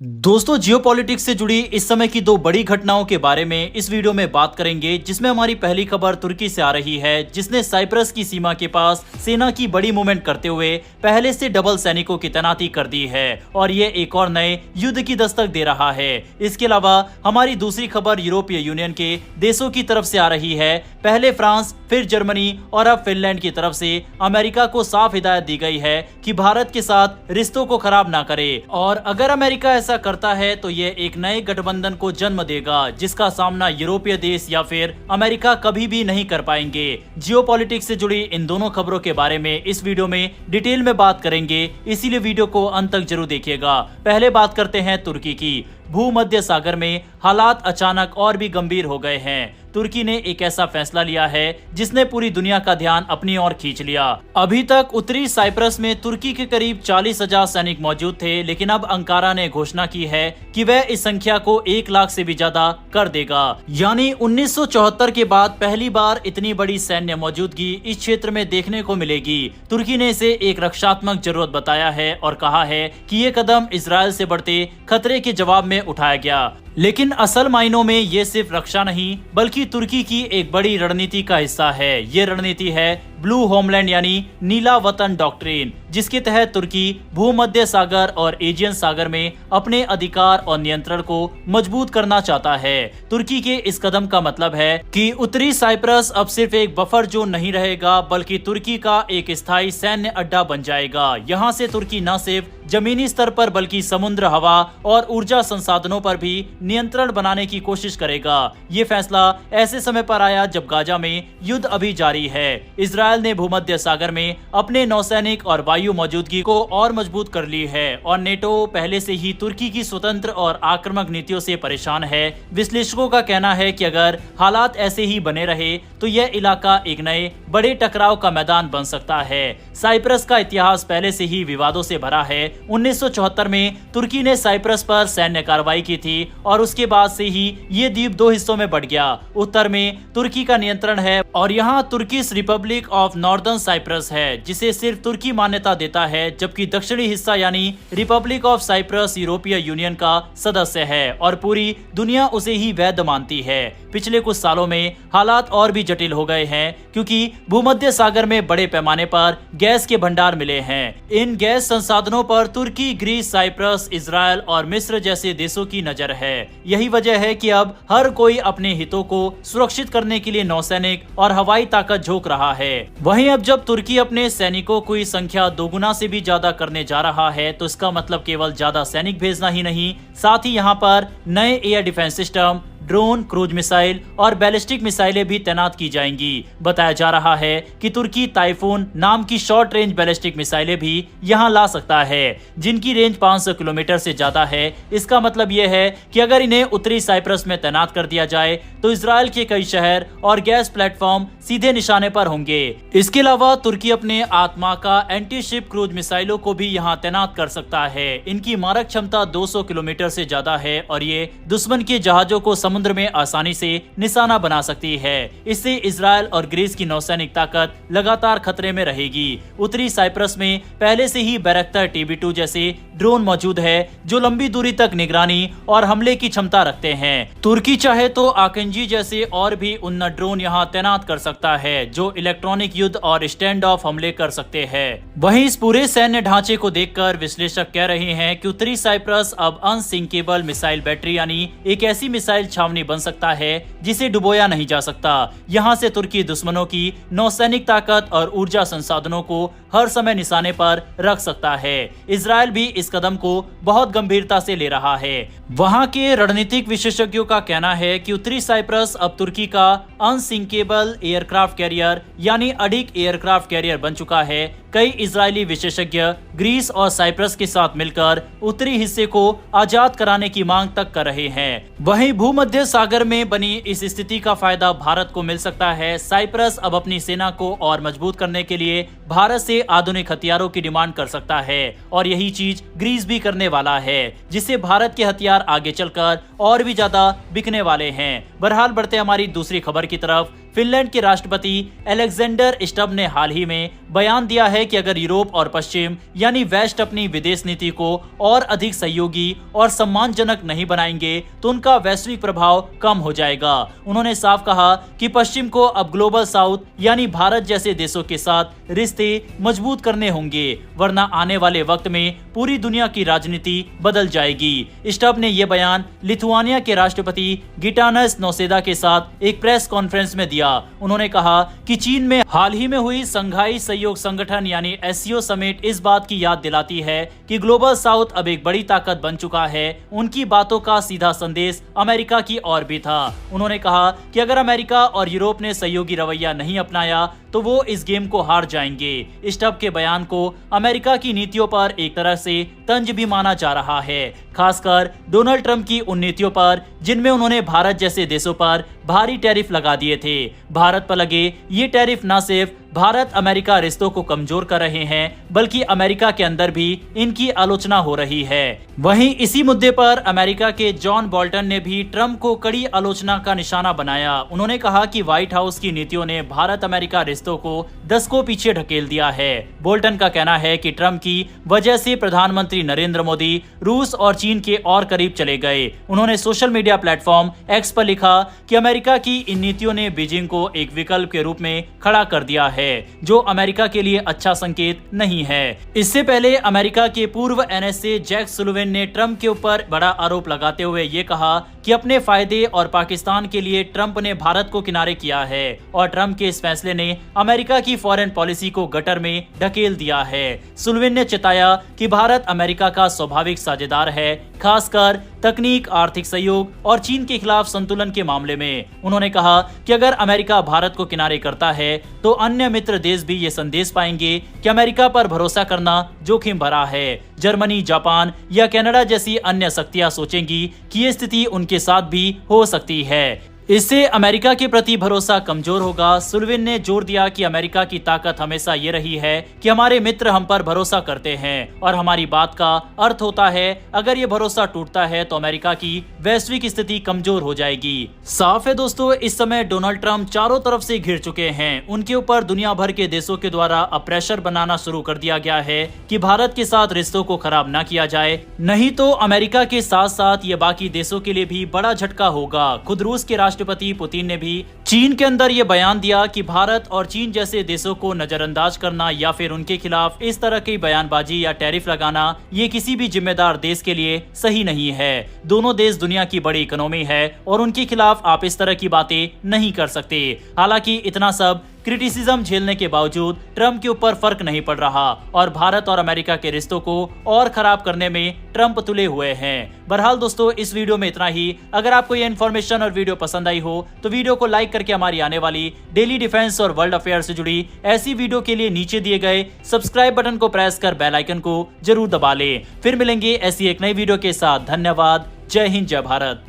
दोस्तों, जियोपॉलिटिक्स से जुड़ी इस समय की दो बड़ी घटनाओं के बारे में इस वीडियो में बात करेंगे, जिसमें हमारी पहली खबर तुर्की से आ रही है, जिसने साइप्रस की सीमा के पास सेना की बड़ी मूवमेंट करते हुए पहले से डबल सैनिकों की तैनाती कर दी है और ये एक और नए युद्ध की दस्तक दे रहा है। इसके अलावा हमारी दूसरी खबर यूरोपीय यूनियन के देशों की तरफ से आ रही है। पहले फ्रांस, फिर जर्मनी और अब फिनलैंड की तरफ से अमेरिका को साफ हिदायत दी गई है कि भारत के साथ रिश्तों को खराब ना करे, और अगर अमेरिका ऐसा करता है तो ये एक नए गठबंधन को जन्म देगा, जिसका सामना यूरोपीय देश या फिर अमेरिका कभी भी नहीं कर पाएंगे। जियोपॉलिटिक्स से जुड़ी इन दोनों खबरों के बारे में इस वीडियो में डिटेल में बात करेंगे, इसीलिए वीडियो को अंत तक जरूर देखिएगा। पहले बात करते हैं तुर्की की। भूमध्य सागर में हालात अचानक और भी गंभीर हो गए हैं। तुर्की ने एक ऐसा फैसला लिया है जिसने पूरी दुनिया का ध्यान अपनी ओर खींच लिया। अभी तक उत्तरी साइप्रस में तुर्की के करीब 40,000 सैनिक मौजूद थे, लेकिन अब अंकारा ने घोषणा की है कि वह इस संख्या को 1 लाख से भी ज्यादा कर देगा। यानी 1974 के बाद पहली बार इतनी बड़ी सैन्य मौजूदगी इस क्षेत्र में देखने को मिलेगी। तुर्की ने इसे एक रक्षात्मक जरूरत बताया है और कहा है कि ये कदम इजरायल से बढ़ते खतरे के जवाब में उठाया गया। लेकिन असल मायनों में ये सिर्फ रक्षा नहीं बल्कि तुर्की की एक बड़ी रणनीति का हिस्सा है। ये रणनीति है ब्लू होमलैंड यानी नीला वतन डॉक्ट्रिन, जिसके तहत तुर्की भूमध्य सागर और एजियन सागर में अपने अधिकार और नियंत्रण को मजबूत करना चाहता है। तुर्की के इस कदम का मतलब है कि उत्तरी साइप्रस अब सिर्फ एक बफर जोन नहीं रहेगा, बल्कि तुर्की का एक स्थायी सैन्य अड्डा बन जाएगा। यहाँ से तुर्की न सिर्फ जमीनी स्तर पर बल्कि समुद्र, हवा और ऊर्जा संसाधनों पर भी नियंत्रण बनाने की कोशिश करेगा। ये फैसला ऐसे समय पर आया जब गाजा में युद्ध अभी जारी है। इजरायल ने भूमध्य सागर में अपने नौसैनिक और वायु मौजूदगी को और मजबूत कर ली है, और नेटो पहले से ही तुर्की की स्वतंत्र और आक्रामक नीतियों से परेशान है। विश्लेषकों का कहना है कि अगर हालात ऐसे ही बने रहे तो यह इलाका एक नए बड़े टकराव का मैदान बन सकता है। साइप्रस का इतिहास पहले से ही विवादों से भरा है। 1974 में तुर्की ने साइप्रस पर सैन्य कार्रवाई की थी और उसके बाद से ही ये द्वीप दो हिस्सों में बढ़ गया। उत्तर में तुर्की का नियंत्रण है और यहाँ Turkish republic of Northern Cyprus है, जिसे सिर्फ तुर्की मान्यता देता है, जबकि दक्षिणी हिस्सा यानी रिपब्लिक ऑफ साइप्रस यूरोपीय यूनियन का सदस्य है और पूरी दुनिया उसे ही वैध मानती है। पिछले कुछ सालों में हालात और भी जटिल हो गए हैं, क्योंकि भूमध्य सागर में बड़े पैमाने पर गैस के भंडार मिले हैं। इन गैस संसाधनों पर तुर्की, ग्रीस, साइप्रस, इजरायल और मिस्र जैसे देशों की नजर है। यही वजह है कि अब हर कोई अपने हितों को सुरक्षित करने के लिए नौसैनिक और हवाई ताकत झोंक रहा है। वहीं अब जब तुर्की अपने सैनिकों की संख्या दोगुना से भी ज्यादा करने जा रहा है, तो इसका मतलब केवल ज्यादा सैनिक भेजना ही नहीं, साथ ही यहाँ पर नए air defence system, drone, cruise missile और बैलिस्टिक मिसाइलें भी तैनात की जाएंगी। बताया जा रहा है कि तुर्की टाइफून नाम की शॉर्ट रेंज बैलिस्टिक मिसाइलें भी यहां ला सकता है, जिनकी रेंज 500 किलोमीटर से ज्यादा है। इसका मतलब यह है कि अगर इन्हें उत्तरी साइप्रस में तैनात कर दिया जाए तो इजरायल के कई शहर और गैस प्लेटफॉर्म सीधे निशाने पर होंगे। इसके अलावा तुर्की अपने आत्मा का एंटी शिप क्रूज मिसाइलों को भी यहाँ तैनात कर सकता है। इनकी मारक क्षमता 200 किलोमीटर से ज्यादा है और ये दुश्मन के जहाजों को समुद्र में आसानी से निशाना बना सकती है। इससे इजरायल और ग्रीस की नौसैनिक ताकत लगातार खतरे में रहेगी। उत्तरी साइप्रस में पहले से ही बैरक्टर TB2 जैसे ड्रोन मौजूद है, जो लंबी दूरी तक निगरानी और हमले की क्षमता रखते हैं। तुर्की चाहे तो आकेंजी जैसे और भी उन्नत ड्रोन यहाँ तैनात कर सकता है, जो इलेक्ट्रॉनिक युद्ध और स्टैंड ऑफ हमले कर सकते हैं। वहीं इस पूरे सैन्य ढांचे को देखकर विश्लेषक कह रहे हैं कि उत्तरी साइप्रस अब अनसिंकेबल मिसाइल बैटरी यानी एक ऐसी मिसाइल छावनी बन सकता है जिसे डुबोया नहीं जा सकता। यहाँ से तुर्की दुश्मनों की नौसैनिक ताकत और ऊर्जा संसाधनों को हर समय निशाने पर रख सकता है। इजरायल भी इस कदम को बहुत गंभीरता से ले रहा है। वहाँ के रणनीतिक विशेषज्ञों का कहना है कि उत्तरी साइप्रस अब तुर्की का अनसिंकेबल एयरक्राफ्ट कैरियर यानी अडिक एयरक्राफ्ट कैरियर बन चुका है। कई इजरायली विशेषज्ञ ग्रीस और साइप्रस के साथ मिलकर उत्तरी हिस्से को आजाद कराने की मांग तक कर रहे हैं। वहीं भूमध्य सागर में बनी इस स्थिति का फायदा भारत को मिल सकता है। साइप्रस अब अपनी सेना को और मजबूत करने के लिए भारत से आधुनिक हथियारों की डिमांड कर सकता है, और यही चीज ग्रीस भी करने वाला है, जिससे भारत के हथियार आगे चलकर और भी ज्यादा बिकने वाले हैं। बहरहाल बढ़ते हमारी दूसरी खबर की तरफ, फिनलैंड के राष्ट्रपति अलेक्जेंडर स्टब ने हाल ही में बयान दिया है कि अगर यूरोप और पश्चिम यानी वेस्ट अपनी विदेश नीति को और अधिक सहयोगी और सम्मानजनक नहीं बनाएंगे तो उनका वैश्विक प्रभाव कम हो जाएगा। उन्होंने साफ कहा कि पश्चिम को अब ग्लोबल साउथ यानी भारत जैसे देशों के साथ रिश्ते मजबूत करने होंगे, वरना आने वाले वक्त में पूरी दुनिया की राजनीति बदल जाएगी। स्टब ने यह बयान लिथुआनिया के राष्ट्रपति गिटानस नौसेदा के साथ एक प्रेस कॉन्फ्रेंस में दिया। उन्होंने कहा कि चीन में हाल ही में हुई संघाई सहयोग संगठन यानी एससीओ समिट इस बात की याद दिलाती है कि ग्लोबल साउथ अब एक बड़ी ताकत बन चुका है। उनकी बातों का सीधा संदेश अमेरिका की ओर भी था। उन्होंने कहा कि अगर अमेरिका और यूरोप ने सहयोगी रवैया नहीं अपनाया तो वो इस गेम को हार जाएंगे। स्टब के बयान को अमेरिका की नीतियों पर एक तरह से तंज भी माना जा रहा है, खासकर डोनाल्ड ट्रंप की उन नीतियों पर जिनमें उन्होंने भारत जैसे देशों पर भारी टैरिफ लगा दिए थे। भारत पर लगे ये टैरिफ न सिर्फ भारत अमेरिका रिश्तों को कमजोर कर रहे हैं, बल्कि अमेरिका के अंदर भी इनकी आलोचना हो रही है। वहीं इसी मुद्दे पर अमेरिका के जॉन बोल्टन ने भी ट्रंप को कड़ी आलोचना का निशाना बनाया। उन्होंने कहा कि व्हाइट हाउस की नीतियों ने भारत अमेरिका रिश्तों को दशकों पीछे ढकेल दिया है। बोल्टन का कहना है कि ट्रंप की वजह से प्रधानमंत्री नरेंद्र मोदी रूस और चीन के और करीब चले गए। उन्होंने सोशल मीडिया प्लेटफॉर्म एक्स पर लिखा कि अमेरिका की इन नीतियों ने बीजिंग को एक विकल्प के रूप में खड़ा कर दिया है, जो अमेरिका के लिए अच्छा संकेत नहीं है। इससे पहले अमेरिका के पूर्व एनएसए जैक सुलिवन ने ट्रंप के ऊपर बड़ा आरोप लगाते हुए ये कहा कि अपने फायदे और पाकिस्तान के लिए ट्रंप ने भारत को किनारे किया है और ट्रंप के इस फैसले ने अमेरिका की फॉरेन पॉलिसी को गटर में ढकेल दिया है। सुलिवन ने चेताया कि भारत अमेरिका का स्वाभाविक साझेदार है, खासकर तकनीक, आर्थिक सहयोग और चीन के खिलाफ संतुलन के मामले में। उन्होंने कहा कि अगर अमेरिका भारत को किनारे करता है तो अन्य मित्र देश भी ये संदेश पाएंगे कि अमेरिका पर भरोसा करना जोखिम भरा है। जर्मनी, जापान या कनाडा जैसी अन्य शक्तियां सोचेंगी कि ये स्थिति उनके साथ भी हो सकती है। इससे अमेरिका के प्रति भरोसा कमजोर होगा। सुलिवन ने जोर दिया कि अमेरिका की ताकत हमेशा ये रही है कि हमारे मित्र हम पर भरोसा करते हैं और हमारी बात का अर्थ होता है। अगर ये भरोसा टूटता है तो अमेरिका की वैश्विक स्थिति कमजोर हो जाएगी। साफ है दोस्तों, इस समय डोनाल्ड ट्रंप चारों तरफ से घिर चुके हैं। उनके ऊपर दुनिया भर के देशों के द्वारा अब प्रेशर बनाना शुरू कर दिया गया है कि भारत के साथ रिश्तों को खराब न किया जाए, नहीं तो अमेरिका के साथ साथ ये बाकी देशों के लिए भी बड़ा झटका होगा। खुद रूस के राष्ट्रपति पुतिन ने भी चीन के अंदर ये बयान दिया कि भारत और चीन जैसे देशों को नजरअंदाज करना या फिर उनके खिलाफ इस तरह की बयानबाजी या टैरिफ लगाना ये किसी भी जिम्मेदार देश के लिए सही नहीं है। दोनों देश दुनिया की बड़ी इकोनॉमी है और उनके खिलाफ आप इस तरह की बातें नहीं कर सकते। हालांकि इतना सब क्रिटिसिज्म झेलने के बावजूद ट्रंप के ऊपर फर्क नहीं पड़ रहा और भारत और अमेरिका के रिश्तों को और खराब करने में ट्रंप तुले हुए हैं। बहरहाल दोस्तों, इस वीडियो में इतना ही। अगर आपको ये इन्फॉर्मेशन और वीडियो पसंद आई हो तो वीडियो को लाइक करके हमारी आने वाली डेली डिफेंस और वर्ल्ड अफेयर से जुड़ी ऐसी वीडियो के लिए नीचे दिए गए सब्सक्राइब बटन को प्रेस कर बेल आइकन को जरूर दबा लें। फिर मिलेंगे ऐसी एक नई वीडियो के साथ। धन्यवाद। जय हिंद, जय भारत।